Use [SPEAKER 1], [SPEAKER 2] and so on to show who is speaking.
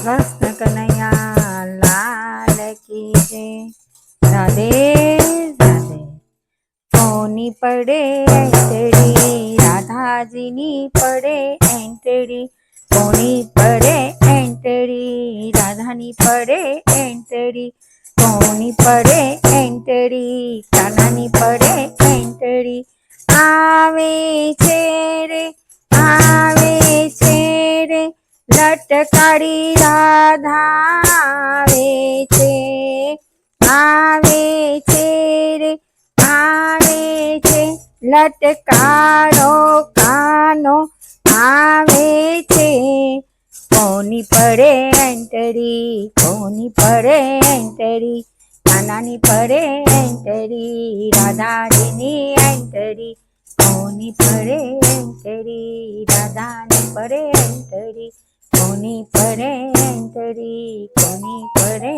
[SPEAKER 1] કૃષ્ણ કનૈયા લાલ કી જય। રાધે રાધે। કોની પડે એંટડી, રાધાજીની પડે એંટડી। કોની પડે એંટડી, રાધાની પડે એંટડી। કોની પડે એંટડી, કાનાની પડે એંટડી। આવે છે રે, આવે છે રે, લટકાડી રાધા આવે છે। આવે છે રે, આવે છે, લટકારો કાનો આવે છે। કોની પડે એંટડી, કોની પડે એંટડી, કાનાની પડે એંટડી, રાધાજીની એંટડી। કોની પડે એંટડી, રાધાની પડે એંટડી। કોની પડે એંટડી, કોની પડે